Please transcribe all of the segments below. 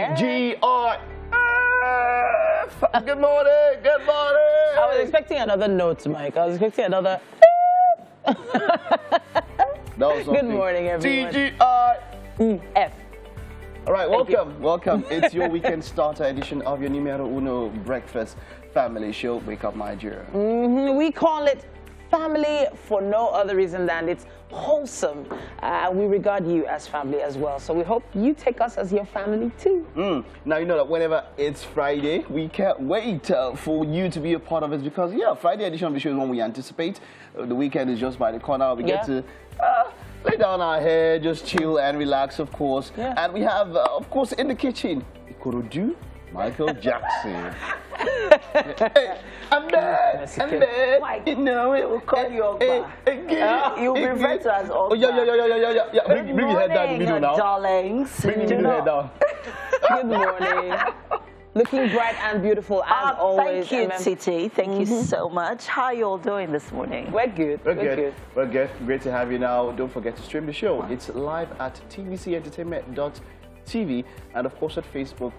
TGIF. Good morning. Good morning. I was expecting another note, Mike. I was expecting another. Good morning, everyone. TGIF. All right, welcome, welcome. It's your weekend starter edition of your numero uno breakfast family show, Wake Up Nigeria. We call it family for no other reason than it's wholesome. We regard you as family as well, so we hope you take us as your family too. Now, you know that whenever it's Friday, we can't wait for you to be a part of it because, yeah, Friday edition of the show is one we anticipate. The weekend is just by the corner. We get to lay down our hair, just chill and relax, of course. And we have, of course, in the kitchen, Ikorodu, Michael Jackson. Hey, I'm back. Mike, You know it. we'll call you Ogba. You'll be referred to as Ogba. Oh, yeah. Bring your head down in the middle now. Darlings. Bring your head down. Good morning. Looking bright and beautiful as always. Thank you, Titi. Thank you so much. How are you all doing this morning? We're good. We're good. We're good. Great to have you now. Don't forget to stream the show. It's live at tvcentertainment.tv and of course at Facebook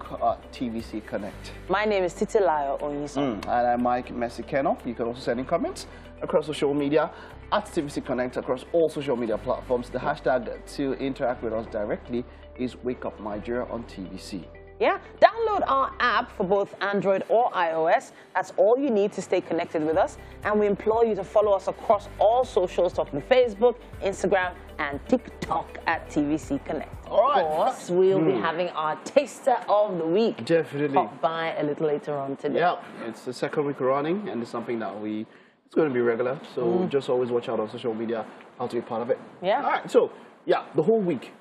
TVC Connect. My name is Titilayo Onyisa. And I'm Mike Messikeno. You can also send in comments across social media at TVC Connect across all social media platforms. The hashtag to interact with us directly is Wake Up Nigeria on TVC. Yeah, download our app for both Android or iOS. That's all you need to stay connected with us. And we implore you to follow us across all socials, talking Facebook, Instagram, and TikTok at TVC Connect. All right. Of course, we'll be having our taster of the week. Definitely. Pop by a little later on today. Yeah, it's the second week running, and it's something that it's going to be regular. So just always watch out on social media how to be part of it. Yeah. All right. So yeah, the whole week.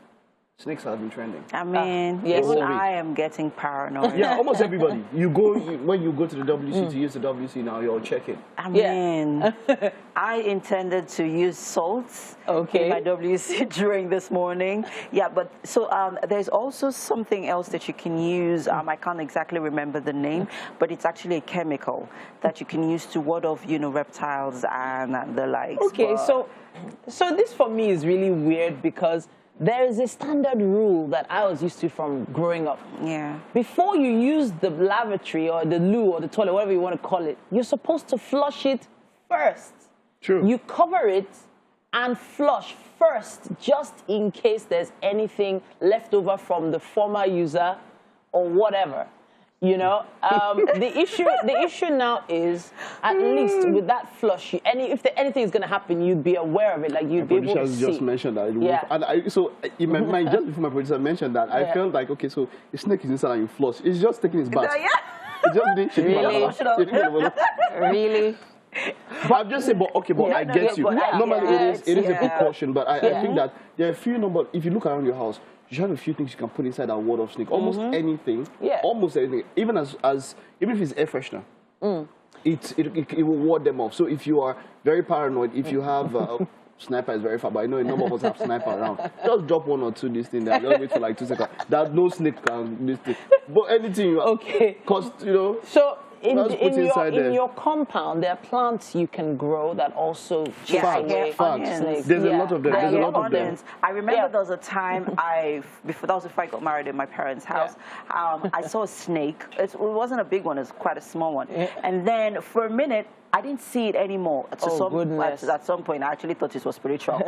Snakes have been trending. I mean, yes, even I am getting paranoid. Yeah, almost everybody. When you go to the WC to use the WC now, you're checking. I mean, I intended to use salt in my WC during this morning. Yeah, but so there's also something else that you can use. I can't exactly remember the name, but it's actually a chemical that you can use to ward off, reptiles and the likes. Okay, so this for me is really weird because there is a standard rule that I was used to from growing up. Yeah. Before you use the lavatory or the loo or the toilet, whatever you want to call it, you're supposed to flush it first. True. You cover it and flush first, just in case there's anything left over from the former user or whatever. The issue now is, at least with that flush, if anything is going to happen, you'd be aware of it, like you'd be able to see. Just mentioned that. And so in my mind, just before my producer mentioned that, I felt like, okay, so the snake is inside and you flush. It's just taking his bath. It's just Really? But I'm just saying, but I get you. Normally it is a precaution, but I think that there are a few number. If you look around your house, you have a few things you can put inside that ward of snake. Almost anything. Almost anything. Even even if it's air freshener, it will ward them off. So if you are very paranoid, if you have sniper is very far, but I know a number of us have sniper around. Just drop one or two this thing there. Just wait for like 2 seconds. That no snake can this thing. But anything you cause So in your compound, there are plants you can grow that also chase away snakes. There's a lot of them. There's a lot of them. I remember there was a time that was before I got married in my parents' house. I saw a snake. It wasn't a big one. It was quite a small one. And then for a minute, I didn't see it anymore. At some point, I actually thought it was spiritual.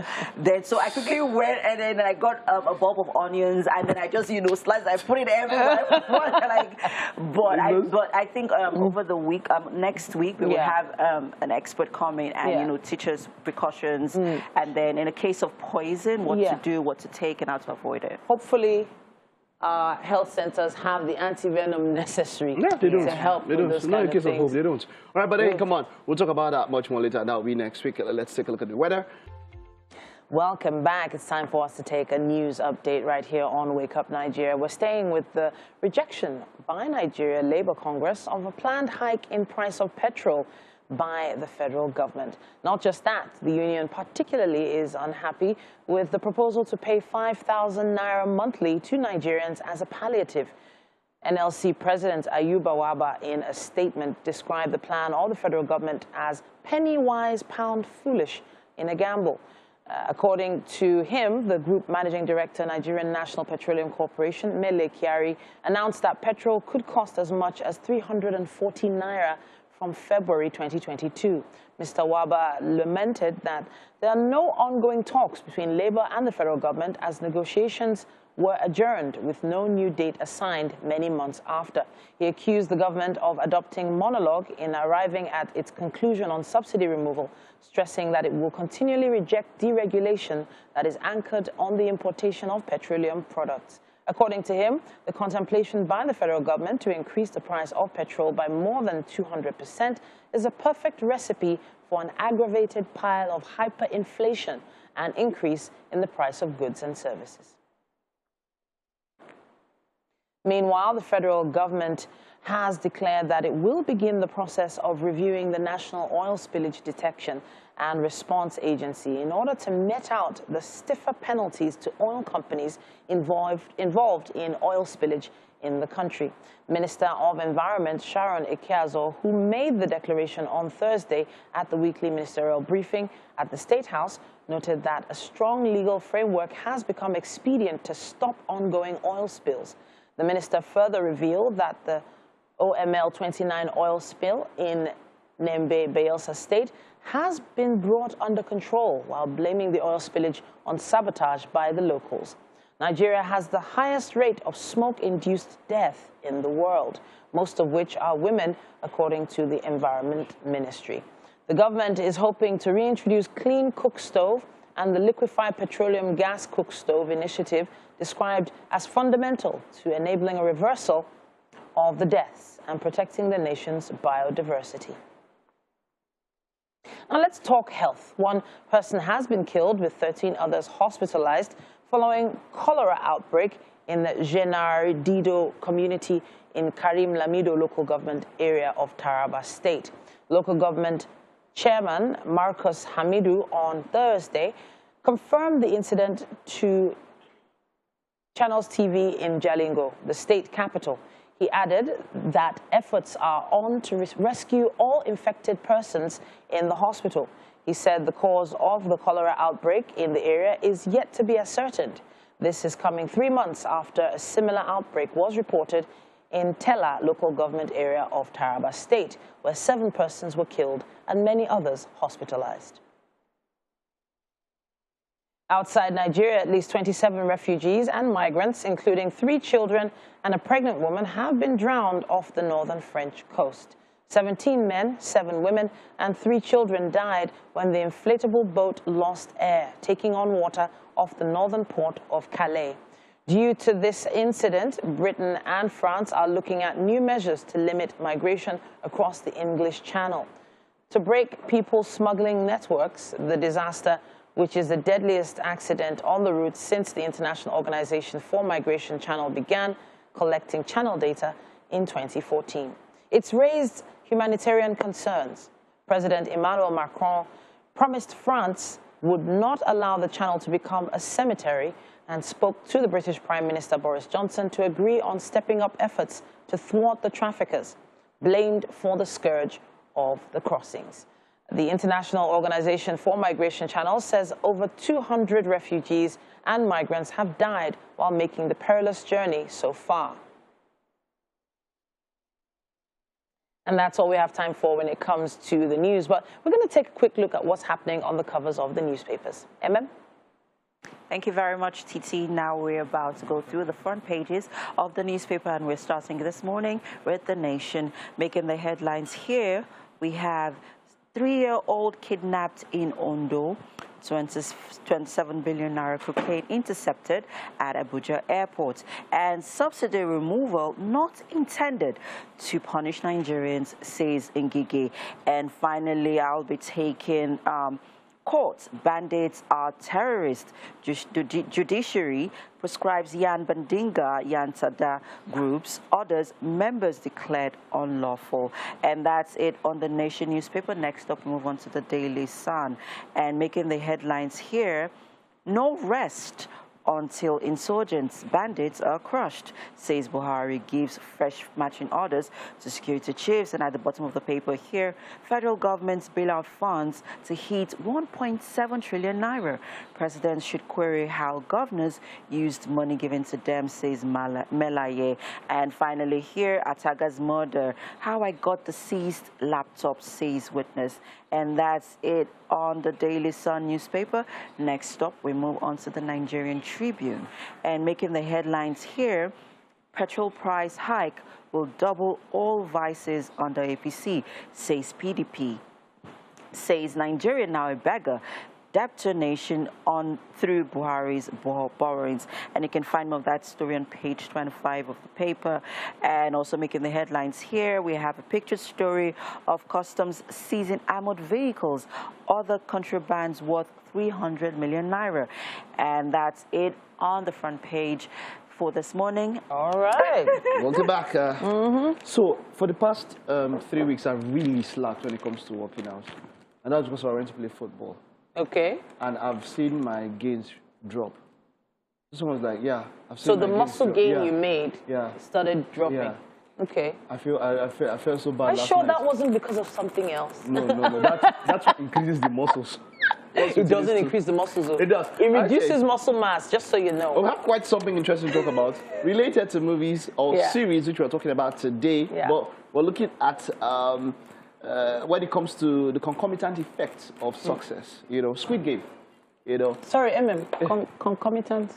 So I quickly went and then I got a bulb of onions and then I just sliced. I put it everywhere. But I think over the week, next week we will have an expert come in and teach us precautions and then in a case of poison, what to do, what to take, and how to avoid it. Hopefully, health centers have the anti-venom necessary to help with those kind of things. Of hope, they don't. All right, but then come on. We'll talk about that much more later. That will be next week. Let's take a look at the weather. Welcome back. It's time for us to take a news update right here on Wake Up Nigeria. We're staying with the rejection by Nigeria Labour Congress of a planned hike in price of petrol by the federal government. Not just that, the union particularly is unhappy with the proposal to pay 5,000 naira monthly to Nigerians as a palliative. NLC President Ayuba Waba, in a statement, described the plan of the federal government as penny wise, pound foolish in a gamble. According to him, the group managing director, Nigerian National Petroleum Corporation, Mele Kyari, announced that petrol could cost as much as 340 naira from February 2022. Mr. Waba lamented that there are no ongoing talks between Labour and the federal government as negotiations were adjourned with no new date assigned many months after. He accused the government of adopting monologue in arriving at its conclusion on subsidy removal, stressing that it will continually reject deregulation that is anchored on the importation of petroleum products. According to him, the contemplation by the federal government to increase the price of petrol by more than 200% is a perfect recipe for an aggravated pile of hyperinflation and increase in the price of goods and services. Meanwhile, the federal government has declared that it will begin the process of reviewing the National Oil Spillage Detection and Response Agency in order to net out the stiffer penalties to oil companies involved in oil spillage in the country. Minister of Environment Sharon Ekeazo, who made the declaration on Thursday at the weekly ministerial briefing at the State House, noted that a strong legal framework has become expedient to stop ongoing oil spills. The minister further revealed that the OML-29 oil spill in Nembe, Bayelsa State has been brought under control while blaming the oil spillage on sabotage by the locals. Nigeria has the highest rate of smoke-induced death in the world, most of which are women, according to the Environment Ministry. The government is hoping to reintroduce clean cook stove and the liquefied petroleum gas cook stove initiative described as fundamental to enabling a reversal of the deaths and protecting the nation's biodiversity. Now let's talk health. One person has been killed with 13 others hospitalized following cholera outbreak in the Dido community in Karim Lamido local government area of Taraba State. Local government chairman Marcus Hamidu on Thursday confirmed the incident to Channels TV in Jalingo, the state capital. He added that efforts are on to rescue all infected persons in the hospital. He said the cause of the cholera outbreak in the area is yet to be ascertained. This is coming 3 months after a similar outbreak was reported in Tella local government area of Taraba State, where 7 persons were killed and many others hospitalized. Outside Nigeria, at least 27 refugees and migrants, including 3 children and a pregnant woman, have been drowned off the northern French coast. 17 men, 7 women, and 3 children died when the inflatable boat lost air, taking on water off the northern port of Calais. Due to this incident, Britain and France are looking at new measures to limit migration across the English Channel. To break people smuggling networks, the disaster, which is the deadliest accident on the route since the International Organization for Migration Channel began collecting channel data in 2014. It's raised humanitarian concerns. President Emmanuel Macron promised France would not allow the channel to become a cemetery and spoke to the British Prime Minister Boris Johnson to agree on stepping up efforts to thwart the traffickers, blamed for the scourge of the crossings. The International Organization for Migration Channel says over 200 refugees and migrants have died while making the perilous journey so far. And that's all we have time for when it comes to the news. But we're going to take a quick look at what's happening on the covers of the newspapers. MM? Thank you very much, Titi. Now we're about to go through the front pages of the newspaper, and we're starting this morning with The Nation. Making the headlines here, we have 3-year-old kidnapped in Ondo, 27 billion naira cocaine intercepted at Abuja airport, and subsidy removal not intended to punish Nigerians, says Ngige. And finally, I'll be taking courts. Bandits are terrorists. Judiciary prescribes Yan Bandinga, Yan Tada groups. Others, members declared unlawful. And that's it on The Nation newspaper. Next up, we move on to the Daily Sun. And making the headlines here, no rest until insurgents, bandits are crushed, says Buhari, gives fresh matching orders to security chiefs. And at the bottom of the paper here, federal government's bailout funds to hit 1.7 trillion naira. Presidents should query how governors used money given to them, says Melaye. And finally here, Ataga's murder, how I got the seized laptop, says witness. And that's it on the Daily Sun newspaper. Next up, we move on to the Nigerian Tribune. And making the headlines here, petrol price hike will double all vices under APC, says PDP. Says Nigeria now a beggar. Debtor nation on through Buhari's borrowings. And you can find more of that story on page 25 of the paper. And also making the headlines here, we have a picture story of customs seizing armored vehicles, other contrabands worth 300 million naira. And that's it on the front page for this morning. All right. Welcome back. So for the past 3 weeks, I've really slacked when it comes to working out. And that's because I went to play football. Okay. And I've seen my gains drop. Someone's like, yeah, I've seen so the muscle gain you made started dropping. Yeah. Okay. I felt so bad. Are you sure that wasn't because of something else? No. That's what increases the muscles. It doesn't increase the muscles. Though. It does. It reduces muscle mass, just so you know. We have quite something interesting to talk about related to movies or series, which we're talking about today. Yeah. But we're looking at when it comes to the concomitant effects of success. You know, Squid Game. You know. Sorry, concomitant.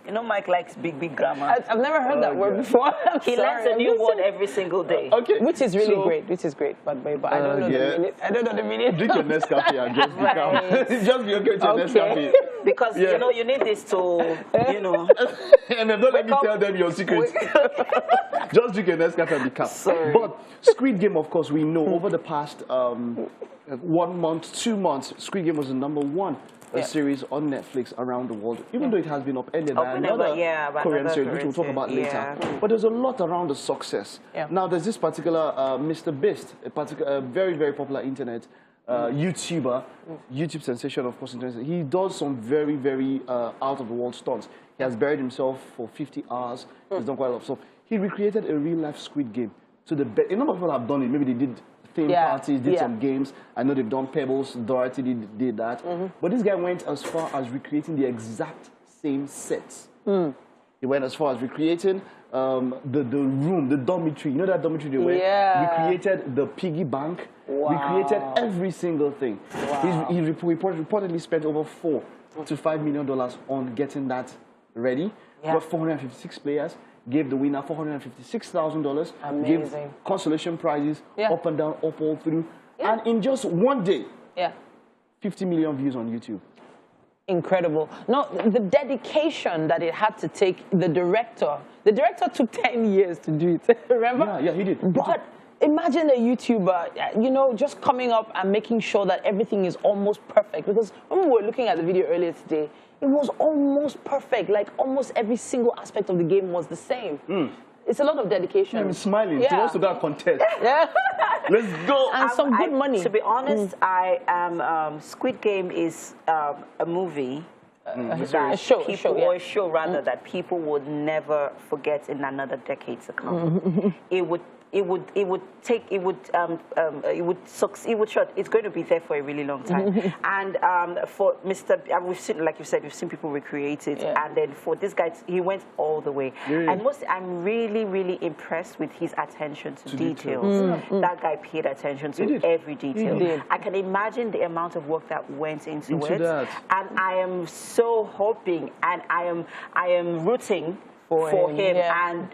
You know, Mike likes big grammar. I've never heard that word before. He learns a new word every single day. Okay. Which is really great. Which is great. But I don't know the meaning. I don't know the meaning. Drink your Nescafe and just be calm. Just be okay with your Nescafe. Because, you know, you need this to, you know. And then don't let me tell them your secrets. Just drink your Nescafe and be calm. Sorry. But Squid Game, of course, we know over the past 1 month, 2 months, Squid Game was the #1 series on Netflix around the world, even though it has been upended by another Korean series, which we'll talk about later. But there's a lot around the success. Now, there's this particular Mr. Beast, a particular very, very popular internet YouTuber, YouTube sensation, of course, he does some very, very out-of-the-world stunts. He has buried himself for 50 hours. He's done quite a lot of stuff. He recreated a real-life Squid Game. To the a number of people have done it. Maybe they did theme parties, did some games. I know they've done Pebbles. Dorothy did that. But this guy went as far as recreating the exact same sets. He went as far as recreating the room, the dormitory. You know that dormitory they went? Recreated the piggy bank. Recreated every single thing. He reportedly spent over $4 to $5 million on getting that ready. Got 456 players. Gave the winner $456,000. Gave consolation prizes up and down, up all through. And in just 1 day, 50 million views on YouTube. Incredible. No, the dedication that it had to take the director took 10 years to do it. Remember? Yeah, he did. But imagine a YouTuber, you know, just coming up and making sure that everything is almost perfect. Because when we were looking at the video earlier today, it was almost perfect. Like almost every single aspect of the game was the same. It's a lot of dedication. I'm smiling. He wants to go contest. Let's go. And some good money. To be honest, I am. Squid Game is a movie. A show rather, that people would never forget in another decade to come. It's going to be there for a really long time. And for Mr. We've seen, like you said, we've seen people recreate it. And then for this guy, he went all the way. And I'm really, really impressed with his attention to details. That guy paid attention to every detail. I can imagine the amount of work that went into it. And I am so hoping, and I am rooting for him and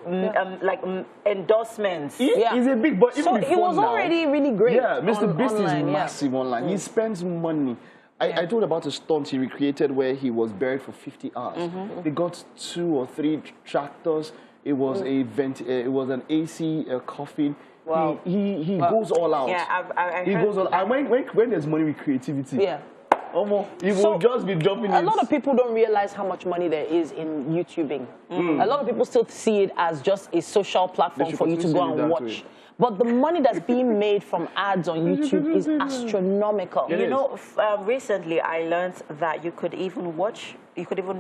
endorsements. He's a big boy. So he was already really great. Yeah, Mr. Beast is massive online. He spends money. I told about a stunt he recreated where he was buried for 50 hours. They got 2 or 3 tractors. It was it was an AC coffin. Wow. He goes all out. Yeah, he goes all out. And when there's money with creativity. He will just be jumping in. A lot of people don't realize how much money there is in YouTubing. A lot of people still see it as just a social platform for you to go and watch. but the money that's being made from ads on YouTube is astronomical. You know, recently I learned that you could even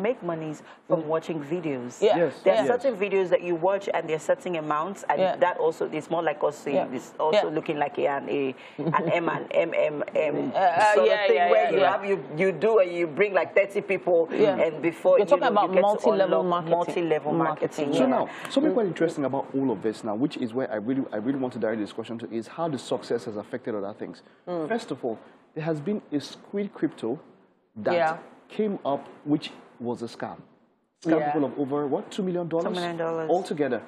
make monies from watching videos. Yeah. There are certain videos that you watch and they're certain amounts, and that also is more like us saying it's also looking like an M and M sort of thing where you do and you bring like 30 people and before you're talking about multi-level marketing. So now, something quite interesting about all of this now, which is where I really want to direct the discussion to, is how the success has affected other things. First of all, there has been a Squid Crypto that came up, which was a scam. People of over, what, $2 million? $2 million. Altogether.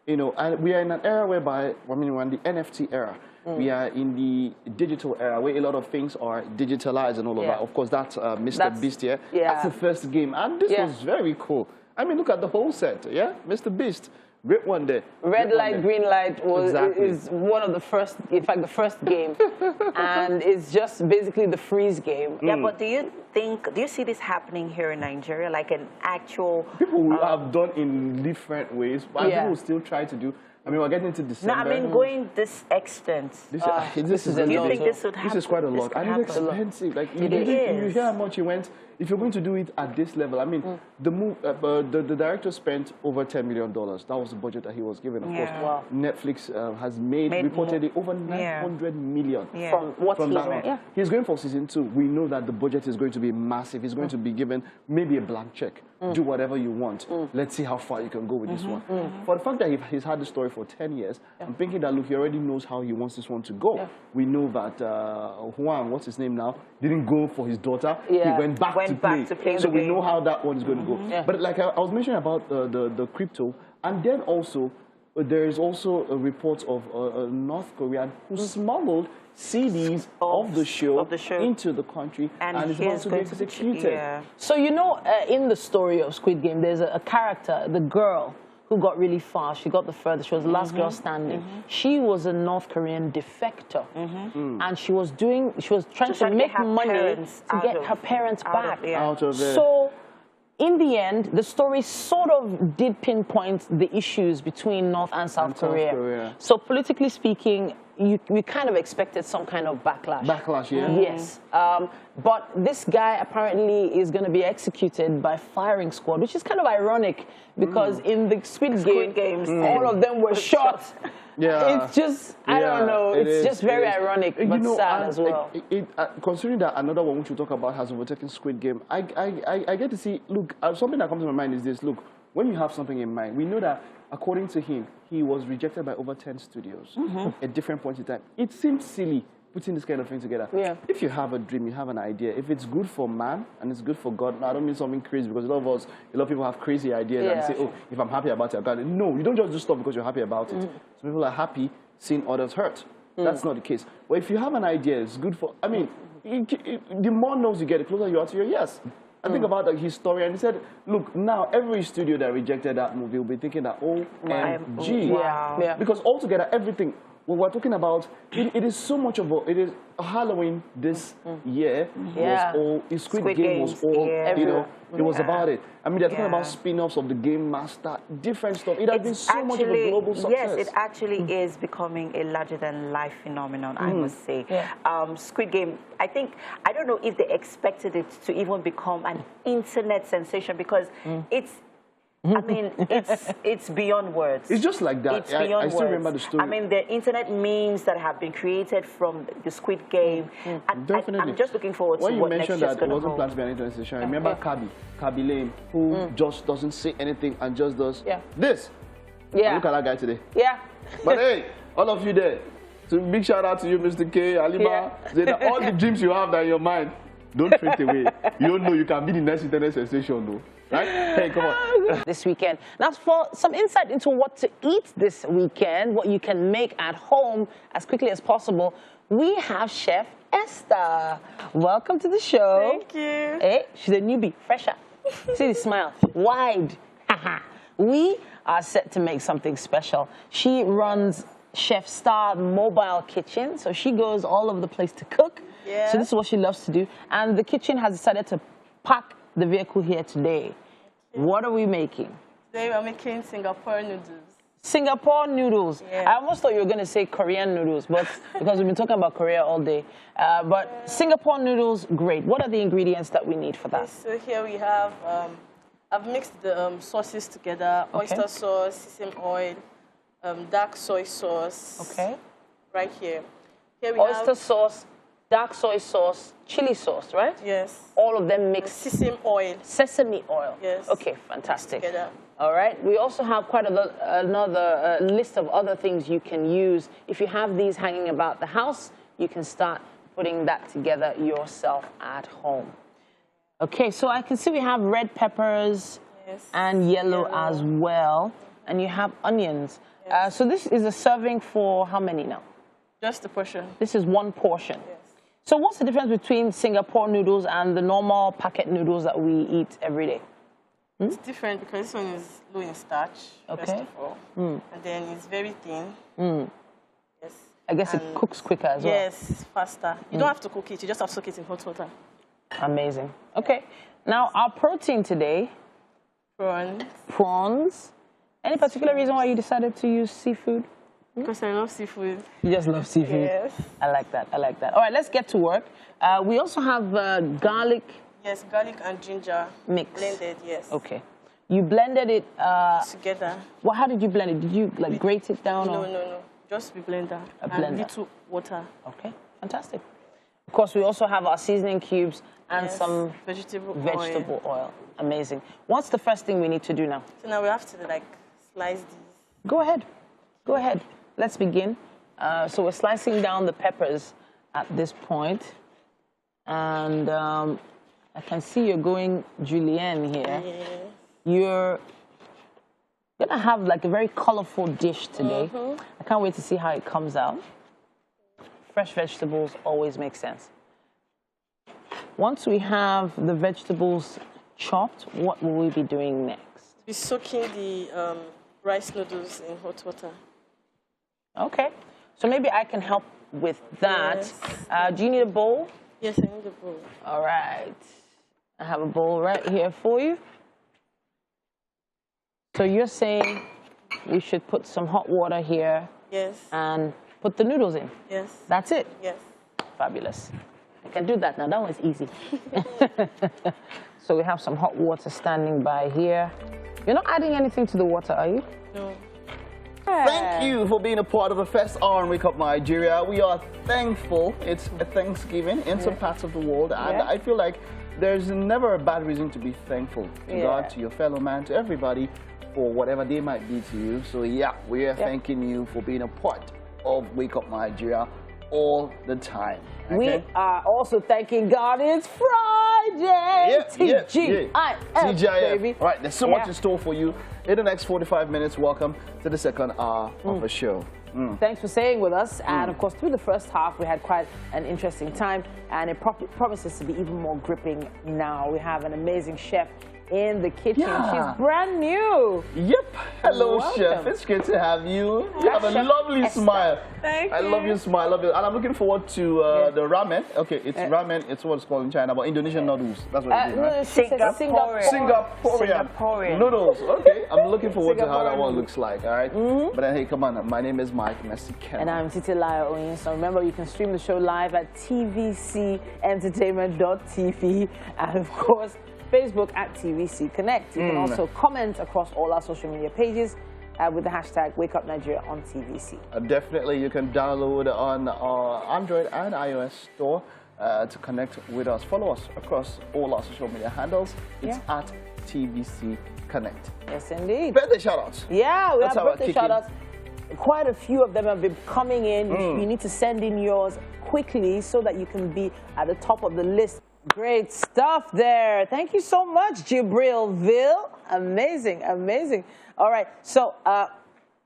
You know, and we are in an era whereby, I mean, we're in the NFT era. We are in the digital era where a lot of things are digitalized and all of that. Of course, that's Mr. Beast here. That's the first game. And this was very cool. I mean, look at the whole set, Mr. Beast. Great one there. Red light, green light is one of the first, in fact, the first game. And it's just basically the freeze game. Yeah, but do you see this happening here in Nigeria, like an actual... People will have done in different ways, but people will still try to do... I mean, we're getting into December. No, I mean, going this extent. This is a do you lot. think this would happen? This is quite a lot. And it's expensive. Like, you hear how much he went. If you're going to do it at this level, I mean, the director spent over $10 million. That was the budget that he was given. Of course, Netflix has made reportedly over $900 million from that one. He's going for season 2. We know that the budget is going to be massive. He's going to be given maybe a blank check. Do whatever you want. Let's see how far you can go with this one. For the fact that he's had the story for 10 years, I'm thinking that, look, he already knows how he wants this one to go. We know that Juan, what's his name now, didn't go for his daughter. He went back to play. So we know how that one is going to go. But like I was mentioning about the crypto, and then also there is also a report of a North Korean who smuggled CDs of the show into the country and is about to be executed. So, you know, in the story of Squid Game, there's a character, the girl, who got really far. She got the furthest. She was the last girl standing. She was a North Korean defector. And she was trying to make money to get her parents back. Out of it. So, in the end, the story sort of did pinpoint the issues between North and South Korea. So, politically speaking, we kind of expected some kind of backlash. Backlash, Yes. But this guy apparently is going to be executed by firing squad, which is kind of ironic because in the Squid Games, all of them were shot. It's just, I don't know, it's just very ironic, but sad as well. Considering that another one which we talk about has overtaken Squid Game, I get to see, look, something that comes to my mind is this, look, when you have something in mind, we know that according to him, he was rejected by over 10 studios at different points in time. It seems silly putting this kind of thing together. If you have a dream, you have an idea, if it's good for man and it's good for God, now I don't mean something crazy because a lot of people have crazy ideas and say, oh, if I'm happy about it, I've got it. No, you don't just do stuff because you're happy about it. Some people are happy seeing others hurt. That's not the case. But if you have an idea, it's good for, I mean, the more no's you get, the closer you are to your yes. I think about his story, and he said, look, now every studio that rejected that movie will be thinking that, OMG. Because altogether, everything, what we're talking about, it is so much of Halloween this year was all, Squid Game was all, you know, it was about it. I mean, they're talking about spin-offs of the Game Master, different stuff. It has been so much of a global success. Yes, it actually is becoming a larger-than-life phenomenon, I must say. Squid Game, I don't know if they expected it to even become an internet sensation because it's, I mean, it's beyond words. It's just like that. It's beyond words. I still remember the story. I mean, the internet memes that have been created from the Squid Game. Definitely. I'm just looking forward to what next year's going to hold. When you mentioned that it wasn't planned to be an internet station, I remember Kabi Lane, who just doesn't say anything and just does this. Look at that guy today. But hey, all of you there, so big shout out to you, Mr. K, Alima, Zena, all the dreams you have that in your mind, don't throw it away. You don't know you can be the next internet sensation though. Right? Hey, come on. This weekend. Now, for some insight into what to eat this weekend, what you can make at home as quickly as possible, we have Chef Esther. Welcome to the show. Thank you. Hey, she's a newbie, fresher. See the smile, wide. We are set to make something special. She runs Chef Star Mobile Kitchen, so she goes all over the place to cook. So this is what she loves to do. And the kitchen has decided to park the vehicle here today. What are we making? Today we're making Singapore noodles. Singapore noodles. Yeah. I almost thought you were going to say Korean noodles, but because we've been talking about Korea all day. But Singapore noodles, great. What are the ingredients that we need for that? So here we have, I've mixed the sauces together, oyster sauce, sesame oil, dark soy sauce. Okay. Right here. Here we Oyster have sauce, dark soy sauce, chili sauce, right? Yes. All of them mixed. Sesame oil. Sesame oil. Yes. Okay, fantastic. Together. All right. We also have quite another list of other things you can use. If you have these hanging about the house, you can start putting that together yourself at home. Okay, so I can see we have red peppers and yellow as well. And you have onions. Yes. So this is a serving for how many now? Just a portion. This is one portion. Yes. So what's the difference between Singapore noodles and the normal packet noodles that we eat every day? It's different because this one is low in starch, first of all. And then it's very thin. Yes. I guess it cooks quicker as well. Yes, it's faster. You don't have to cook it, you just have to soak it in hot water. Amazing. Okay. Now, our protein today. Prawns. Prawns. Any particular reason why you decided to use seafood? Because I love seafood. You just love seafood? Yes. I like that. I like that. All right, let's get to work. We also have garlic. Yes, garlic and ginger. Mix. Blended, yes. Okay. You blended it. Together. Well, how did you blend it? Did you like grate it down? No, or? no. Just with blender. A blender. And little water. Okay, fantastic. Of course, we also have our seasoning cubes and some vegetable oil. Amazing. What's the first thing we need to do now? So now we have to like slice these. Go ahead. Go ahead. Let's begin. So we're slicing down the peppers at this point. And I can see you're going julienne here. Yes. You're going to have like a very colorful dish today. I can't wait to see how it comes out. Fresh vegetables always make sense. Once we have the vegetables chopped, what will we be doing next? We're soaking the rice noodles in hot water. Okay. So maybe I can help with that. Yes. Do you need a bowl? Yes, I need a bowl. All right. I have a bowl right here for you. So you're saying we should put some hot water here. Yes. And put the noodles in. Yes. That's it? Yes. Fabulous. I can do that now. That one's easy. So we have some hot water standing by here. You're not adding anything to the water, are you? No. Thank you for being a part of the first hour in Wake Up Nigeria. We are thankful. It's a Thanksgiving in some parts of the world, and I feel like there's never a bad reason to be thankful to God, to your fellow man, to everybody for whatever they might be to you. So yeah, we are thanking you for being a part of Wake Up Nigeria all the time. Okay? We are also thanking God. It's Friday. TGIF, baby. All right, there's so much in store for you in the next 45 minutes. Welcome to the second hour of the show. Thanks for staying with us. And of course, through the first half, we had quite an interesting time. And it promises to be even more gripping now. We have an amazing chef in the kitchen. She's brand new. Yep. Hello, Welcome. chef. It's good to have you. You have a Chef lovely Esther. smile. Thank you. I love your smile. I love it. And I'm looking forward to the ramen. Okay, it's ramen. It's what it's called in China, but Indonesian noodles. That's what it is, right? Singaporean noodles. Okay, I'm looking forward to how that one looks like. All right. But then, hey, come on. My name is Mike Messi. And I'm Titilaya Oyin. So remember, you can stream the show live at tvcentertainment.tv. And of course, Facebook at TVC Connect. You can also comment across all our social media pages with the hashtag Wake Up Nigeria on TVC. Definitely, you can download on our Android and iOS store to connect with us. Follow us across all our social media handles. It's at TVC Connect. Yes, indeed. Birthday shout-outs. Yeah, we That's have how birthday we're kicking. shout-outs. Quite a few of them have been coming in. You need to send in yours quickly so that you can be at the top of the list. Great stuff there. Thank you so much, Jibrilville. Amazing, amazing. All right, so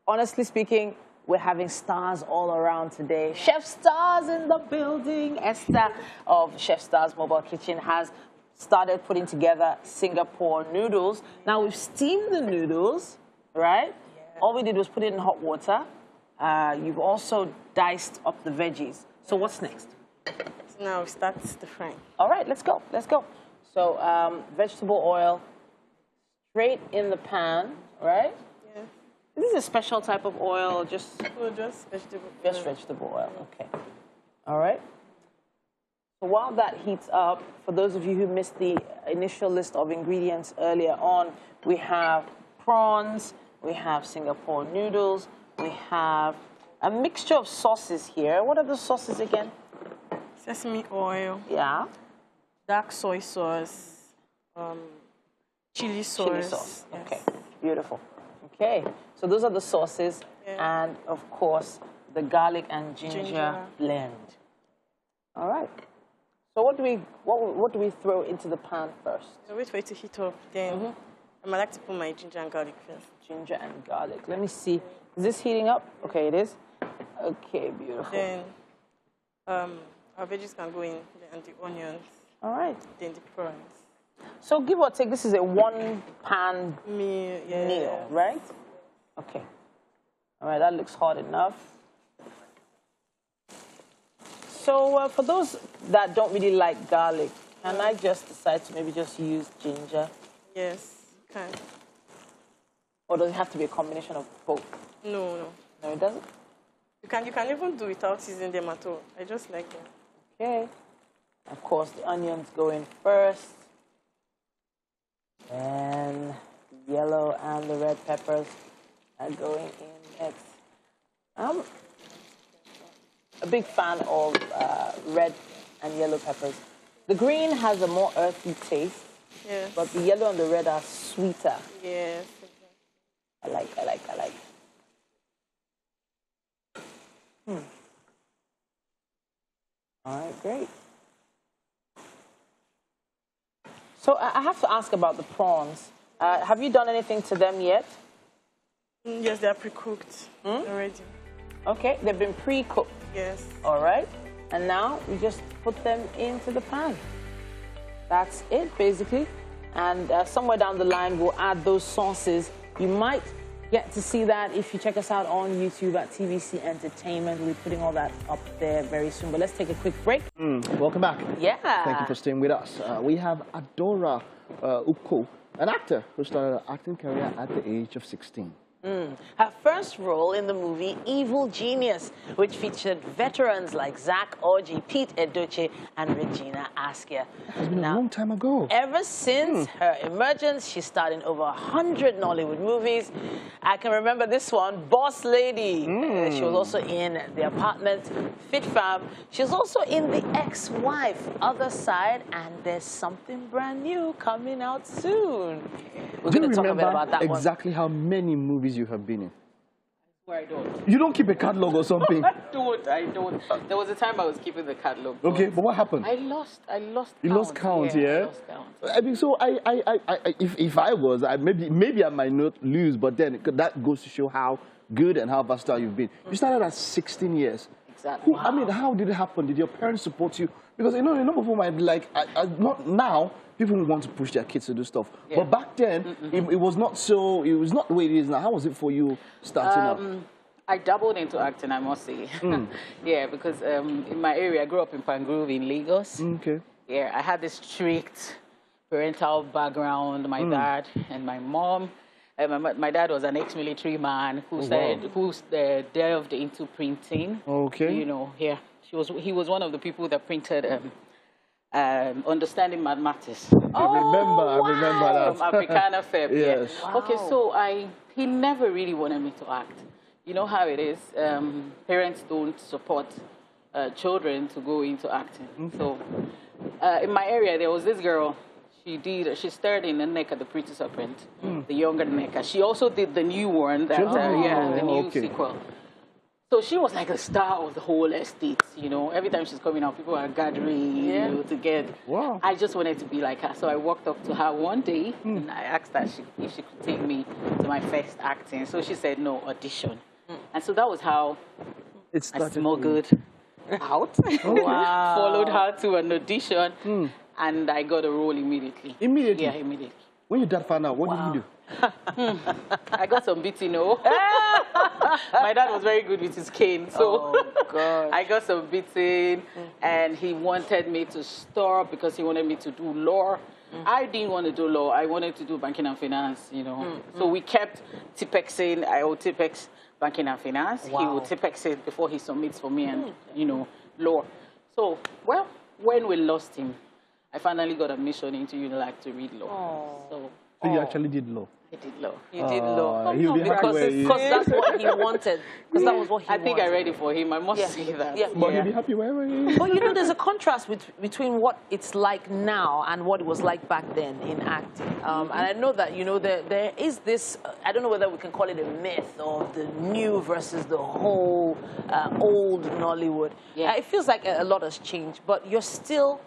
honestly speaking, we're having stars all around today. Chef Stars in the building. Esther of Chef Stars Mobile Kitchen has started putting together Singapore noodles. Now we've steamed the noodles, right? Yeah. All we did was put it in hot water. You've also diced up the veggies. So what's next? So now we start the frying. All right, let's go. Let's go. So vegetable oil straight in the pan, right? Yeah. Is this a special type of oil or just? No, just vegetable. Just vegetable oil. Okay. All right. So while that heats up, for those of you who missed the initial list of ingredients earlier on, we have prawns, we have Singapore noodles, we have a mixture of sauces here. What are the sauces again? Sesame oil. Yeah. Dark soy sauce. Chili sauce. Chili sauce. Yes. Okay. Beautiful. Okay. So those are the sauces, and of course the garlic and ginger blend. All right. So what do we throw into the pan first? So wait for it to heat up. Then I might like to put my ginger and garlic first. Ginger and garlic. Let me see. Is this heating up? Okay, it is. Okay, beautiful. Then our veggies can go in, and the onions. All right. Then the prawns. So give or take, this is a one-pan meal, meal, right? Okay. All right, that looks hot enough. So for those that don't really like garlic, can I just decide to maybe just use ginger? Yes, you can. Or does it have to be a combination of both? No. No, it doesn't? You can even do without using them at all. I just like them. Okay. Of course, the onions go in first. And the yellow and the red peppers are going in next. I'm a big fan of red and yellow peppers. The green has a more earthy taste, but the yellow and the red are sweeter. Yes. I like. All right, great. So I have to ask about the prawns. Have you done anything to them yet? Yes, they are pre-cooked already. Okay, they've been pre-cooked. Yes. All right. And now we just put them into the pan. That's it, basically. And somewhere down the line, we'll add those sauces. You might get to see that if you check us out on YouTube at TVC Entertainment. We'll be putting all that up there very soon. But let's take a quick break. Welcome back. Yeah. Thank you for staying with us. We have Adora Ukko, an actor who started her acting career at the age of 16. Her first role in the movie Evil Genius, which featured veterans like Zach Orji, Pete Edochie, and Regina Askia. It's been a long time ago. Ever since her emergence, she starred in over 100 Nollywood movies. I can remember this one, Boss Lady. She was also in The Apartment, Fit Fam. She was also in The Ex-Wife, Other Side, and there's something brand new coming out soon. We're going to talk a bit about that one. Exactly how many movies you have been in? I don't. You don't keep a catalog or something? I don't. There was a time I was keeping the catalog. Okay, but what happened? I lost count. You lost count, yeah? I lost count. I mean, so if I was, maybe I might not lose, but then that goes to show how good and how versatile you've been. You started at 16 years. Exactly. I mean, how did it happen? Did your parents support you? Because, you know, a number of people might be like, not now, people want to push their kids to do stuff. Yeah. But back then, it was not so, it was not the way it is now. How was it for you starting up? I dabbled into acting, I must say. Yeah, because in my area, I grew up in Pangrove in Lagos. Okay. Yeah, I had this strict parental background, my dad and my mom. My dad was an ex-military man who delved into printing. Okay. You know, yeah, he was one of the people that printed Understanding Mathematics. I remember that. From Africana Feb. Yes. Yeah. Wow. Okay, so he never really wanted me to act. You know how it is. Parents don't support children to go into acting. So in my area, there was this girl. She starred in The Neck of the Pretty Serpent, the younger Neck. She also did the new one, the new sequel. So she was like a star of the whole estate, you know. Every time she's coming out, people are gathering, you know, together. Wow. I just wanted to be like her. So I walked up to her one day and I asked her if she could take me to my first acting. So she said, no, audition. And so that was how I smuggled out. Wow. Followed her to an audition. And I got a role immediately. Immediately? Yeah, immediately. When your dad found out, what did he do? I got some beating, My dad was very good with his cane, so I got some beating, and he wanted me to stop because he wanted me to do law. I didn't want to do law. I wanted to do banking and finance, you know. So we kept Tipexing. I owe Tipex banking and finance. He would Tipex it before he submits for me and, you know, law. So, well, when we lost him, I finally got admission into Unilag to read law. So you actually did law? I did law. You did law. He'll be happy where he is. Because that's what he wanted. Because that was what he wanted. I think I read it for him. I must say that. Yeah. But he'll be happy wherever he is. But you know, there's a contrast between what it's like now and what it was like back then in acting. And I know that, you know, there is this, I don't know whether we can call it a myth of the new versus the whole old Nollywood. It feels like a lot has changed, but you're still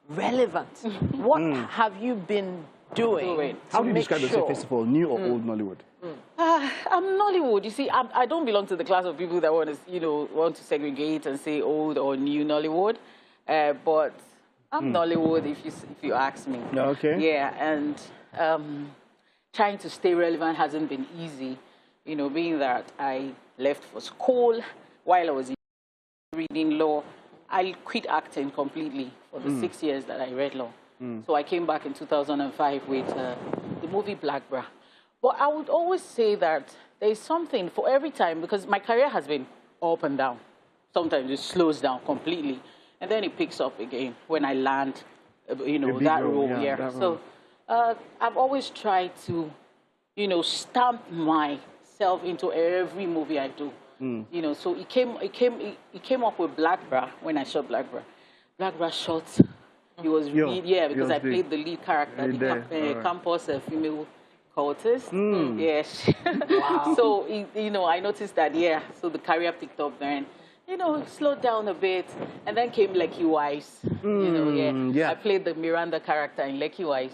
relevant. What have you been doing? How do you describe yourself, first of all, new or old Nollywood? I'm Nollywood. You see, I don't belong to the class of people that want to, you know, want to segregate and say old or new Nollywood. But I'm Nollywood, if you ask me. Okay. Yeah, and trying to stay relevant hasn't been easy. You know, being that I left for school while I was reading law, I quit acting completely for the 6 years that I read law. So I came back in 2005 with the movie Black Bra. But I would always say that there's something for every time, because my career has been up and down. Sometimes it slows down completely, and then it picks up again when I land, you know, that role. So I've always tried to, you know, stamp myself into every movie I do. You know, so it came up with Black Bra when I shot Black Bra. Black Bra shot. He was because I played the lead character, the campus female cultist. Yes. Wow. So you know, I noticed that so the career picked up then. You know, it slowed down a bit, and then came Lucky Wise. You know, I played the Miranda character in Lucky Wise.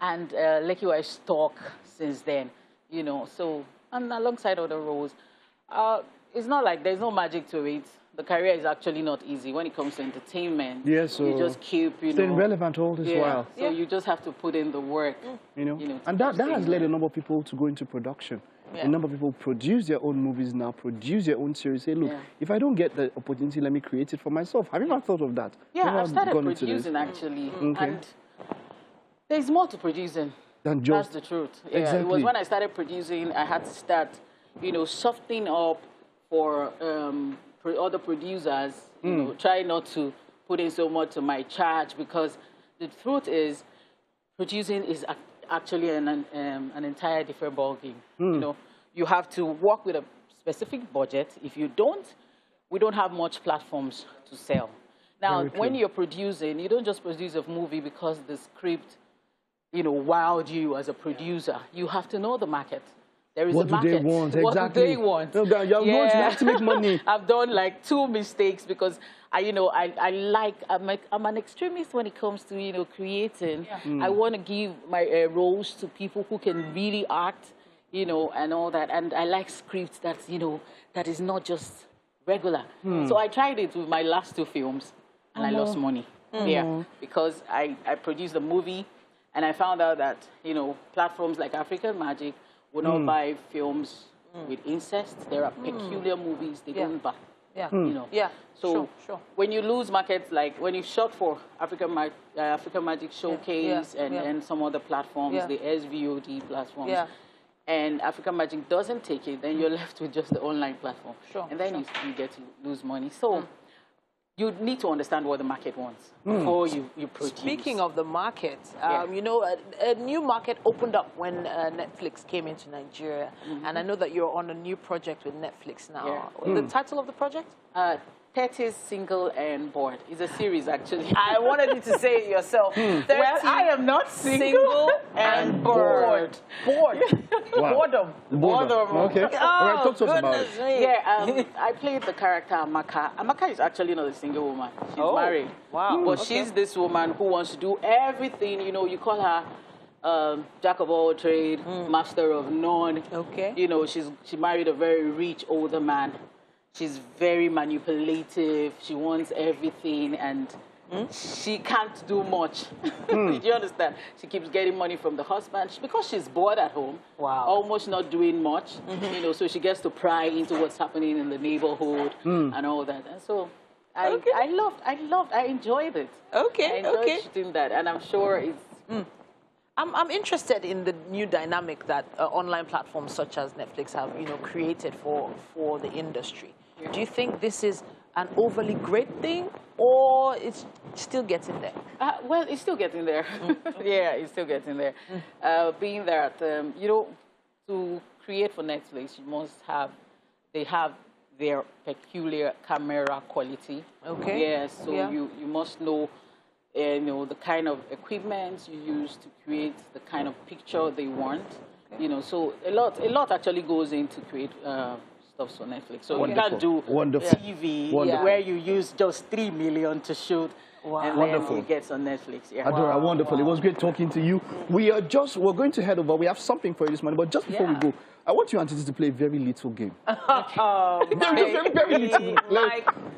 And Lucky Wise talk since then. You know, so and alongside other roles, it's not like there's no magic to it. The career is actually not easy when it comes to entertainment. So you just keep, staying relevant all this while. So you just have to put in the work. You know, and that has led a number of people to go into production. A number of people produce their own movies now, produce their own series. Say, look, if I don't get the opportunity, let me create it for myself. Have you ever thought of that? I've started producing actually, and there's more to producing. Than just that's the truth. It was when I started producing, I had to start, you know, softening up for other producers, you know, try not to put in so much to my charge, because the truth is producing is actually an entire different ballgame. You know, you have to work with a specific budget. If you don't, we don't have much platforms to sell. Now, when you're producing, you don't just produce a movie because the script, you know, wowed you as a producer. You have to know the market. There is a market. What do they want? What do they want? No, you're going to have to make money. I've done like 2 mistakes because I'm an extremist when it comes to, you know, creating. I want to give my roles to people who can really act, you know, and all that. And I like scripts that's, you know, that is not just regular. So I tried it with my last 2 films, and I lost money. Because I produced a movie, and I found out that, you know, platforms like African Magic will not buy films with incest. There are peculiar movies they don't buy. You know. So when you lose markets, like when you shot for African Magic Showcase and some other platforms, the SVOD platforms, and African Magic doesn't take it, then you're left with just the online platform. And then you get to lose money. So you need to understand what the market wants before you produce. Speaking of the market, you know, a new market opened up when Netflix came into Nigeria. And I know that you're on a new project with Netflix now. The title of the project? 30 Single and Bored. It's a series, actually. I wanted you to say it yourself. Well, I am not single and bored. Bored. Boredom. Okay. All right, talk to us about it. Yeah, I played the character Amaka. Amaka is actually not a single woman. She's married. Wow. But she's this woman who wants to do everything. You know, you call her jack of all trade, master of none. Okay. You know, she married a very rich older man. She's very manipulative. She wants everything, and she can't do much. Do you understand? She keeps getting money from the husband because she's bored at home. Wow. Almost not doing much. You know, so she gets to pry into what's happening in the neighborhood and all that. And so I enjoyed it. Okay. I enjoyed shooting that, and I'm sure I'm interested in the new dynamic that online platforms such as Netflix have, created for the industry. Do you think this is an overly great thing, or it's still getting there? Well, it's still getting there. Yeah, it's still getting there. Being that, to create for Netflix, you must have, they have their peculiar camera quality. Okay. Yeah, so you must know, the kind of equipment you use to create the kind of picture they want. Okay. So a lot actually goes into create stuff for Netflix. So you can't do TV where you use just 3 million to shoot. Wow. And then it gets on Netflix. Yeah. Adora, wonderful. It was great talking to you. We're going to head over. We have something for you this morning, but just before we go, I want you and Titi to play a very little game. Very little.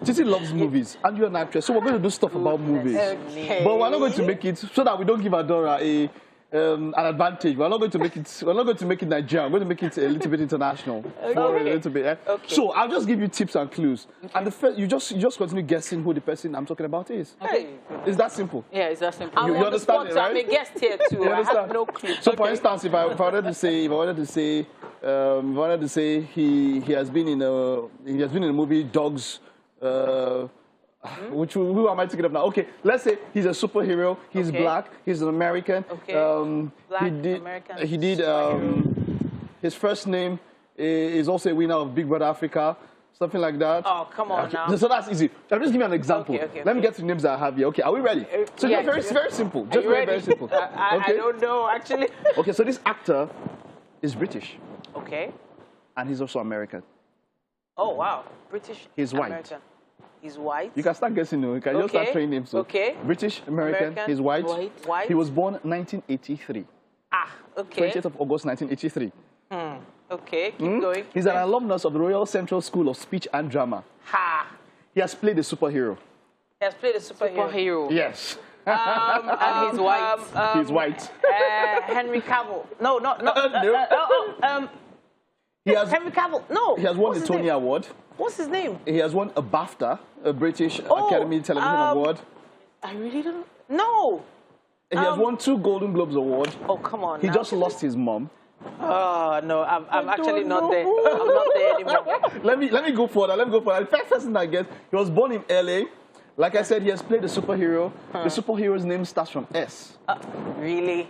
Titi loves movies, and you're an actress, so we're going to do stuff about movies. Okay. But we're not going to make it so that we don't give Adora an advantage. We're not going to make it. We're not going to make it Nigerian. We're going to make it a little bit international. For a little bit. Okay. So I'll just give you tips and clues, and the first, you just continue guessing who the person I'm talking about is. Okay. It's that simple. Yeah, it's that simple. I'm you understand it, right? I'm a guest here too. I have no clue. So, for instance, if I wanted to say, he has been in a movie Dogs. Who am I thinking of now? Okay, let's say he's a superhero. He's black. He's an American. Okay. Black American. He did. His first name is also a winner of Big Brother Africa. Something like that. Oh, come on now. So that's easy. I'll just give you an example. Let me get to the names that I have here. Okay, are we ready? So just very simple. Just very simple. I don't know, actually. Okay, so this actor is British. Okay. And he's also American. Oh, wow. British, He's white. American. He's white. You can start guessing. You can just start training him. So British, American. He's white. White. He was born 1983. Okay. 20th of August 1983. Okay, keep going. He's an alumnus of the Royal Central School of Speech and Drama. He has played a superhero. He has played a superhero. Yes. And he's white. He's white. Henry Cavill. No. Henry Cavill. No. He has won the Tony Award. What's his name? He has won a BAFTA, a British Academy Television Award. I really don't know. He has won 2 Golden Globes Awards. Oh, come on. He just lost his mom. Oh, no, I'm actually not there. I'm not there anymore. Let me go further. The first person I guess, he was born in LA. Like I said, he has played a superhero. The superhero's name starts from S. Really?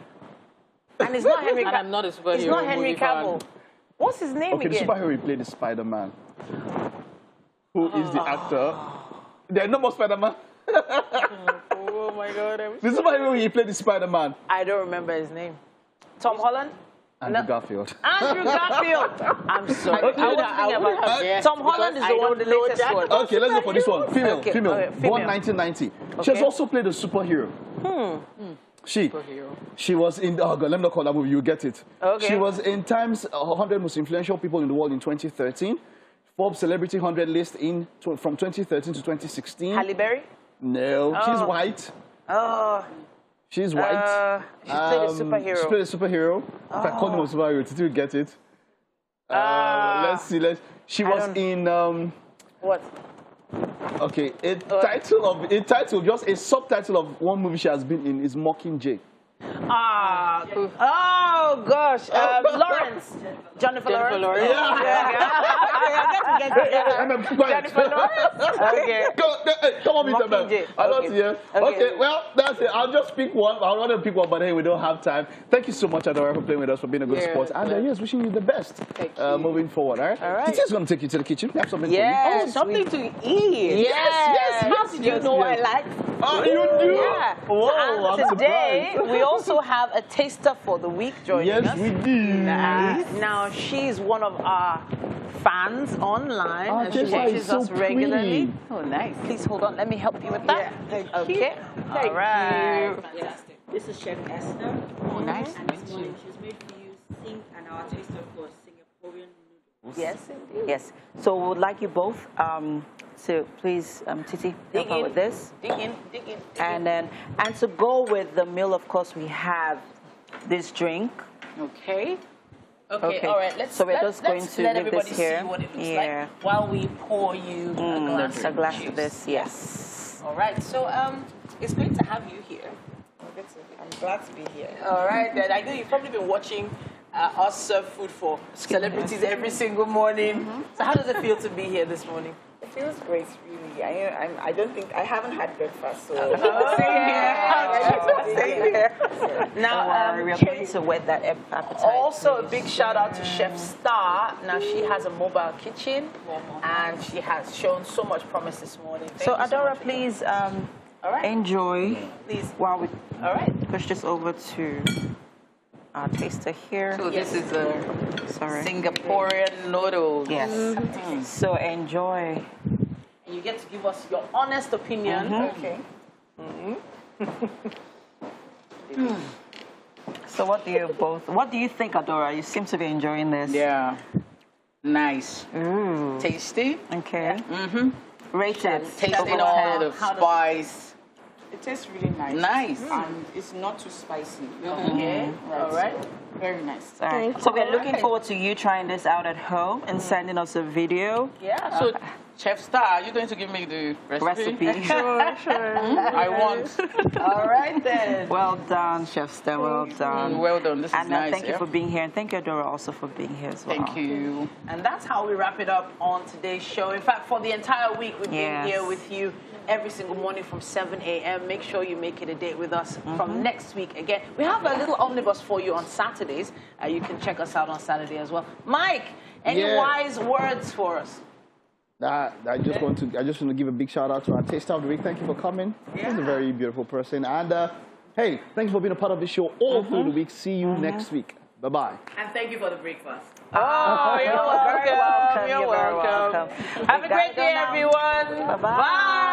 And it's not Henry Cavill. And I'm not a superhero. It's not Henry Cavill. What's his name again? Okay, the superhero he played is Spider-Man. Who is the actor? There's no more Spider-Man. Oh my God. The superhero he played is Spider-Man. I don't remember his name. Tom Holland? Andrew Garfield. Andrew Garfield. I'm sorry. I was thinking about Tom Holland is the one, the latest one. Okay, let's go for this one. Female. Born 1990. She has also played a superhero. She was in, oh God, let me not call that movie, you get it. Okay. She was in Time's 100 most influential people in the world in 2013. Forbes Celebrity 100 list from 2013 to 2016. Halle Berry? No, she's white. Oh. She's white. She played a superhero. She played a superhero. If I call him a superhero, did you get it? Let's see. She was in... what? Okay, just a subtitle of one movie she has been in is Mockingjay. Oh gosh, Lawrence. Jennifer Lawrence. Jennifer Lawrence. Okay. Come on, Mr. Man. I don't see you. Okay, well, that's it. I'll just pick one. I want to pick one, but hey, we don't have time. Thank you so much, Adora, for playing with us, for being a good sport. And yes, wishing you the best moving forward. All right. Titi's going to take you to the kitchen. We have something to eat. Oh, something to eat. Yes. How did you know I like? Oh, you do? Yeah. Whoa, and today, we also have a taster for the week joining us. Yes, we do. Now, she's one of our fans online, and she watches us regularly. Oh, nice. Please hold on. Let me help you with that. Thank you. Okay. Thank All right. Fantastic. This is Chef Esther. Oh, nice. And this morning she's made for you sing and our taster for Singaporean noodles. Yes, indeed. Yes. So we would like you both to please, Titi, help her with this. Dig in. And to go with the meal, of course, we have this drink. Okay. All right. Let's so we're just going to let leave everybody this here. see what it looks like while we pour you a glass of of this. Yes. All right. So it's great to have you here. I'm glad to be here. All right, then. I know you've probably been watching us serve food for celebrities every single morning. So how does it feel to be here this morning? It feels great, really. I don't think I haven't had breakfast, so Same here. Now, we're going to whet that appetite. also a big shout out to Chef Star. Now she has a mobile kitchen, and she has shown so much promise this morning. Thank So you so Adora, much. please All right. enjoy. Please. While we All right. push this over to our taster here. So this is a Sorry. Singaporean noodles. Yes. So enjoy. You get to give us your honest opinion. okay. So what do you think, Adora? You seem to be enjoying this. Yeah. Nice. Ooh. Tasty. Okay. Rate it. Tasting all the spice. It tastes really nice. Nice. And it's not too spicy. Okay. All right. Very nice. All right. So we're looking forward to you trying this out at home and sending us a video. Yeah. So, Chef Star, are you going to give me the recipe? Sure. I want. All right then. Well done, Chef Star. Well done. Well done. This is And nice. thank you for being here, and thank you, Adora, also for being here as well. Thank you. And that's how we wrap it up on today's show. In fact, for the entire week, we've been here with you every single morning from 7 a.m. Make sure you make it a date with us from next week. Again, we have a little omnibus for you on Saturdays. You can check us out on Saturday as well. Mike, any wise words for us? I just want to give a big shout out to our taster of the week. Thank you for coming. He's a very beautiful person. And hey, thank you for being a part of the show all through the week. See you next week. Bye-bye. And thank you for the breakfast. Oh, you're welcome. You're welcome. Have a great day, everyone. Bye-bye. Bye.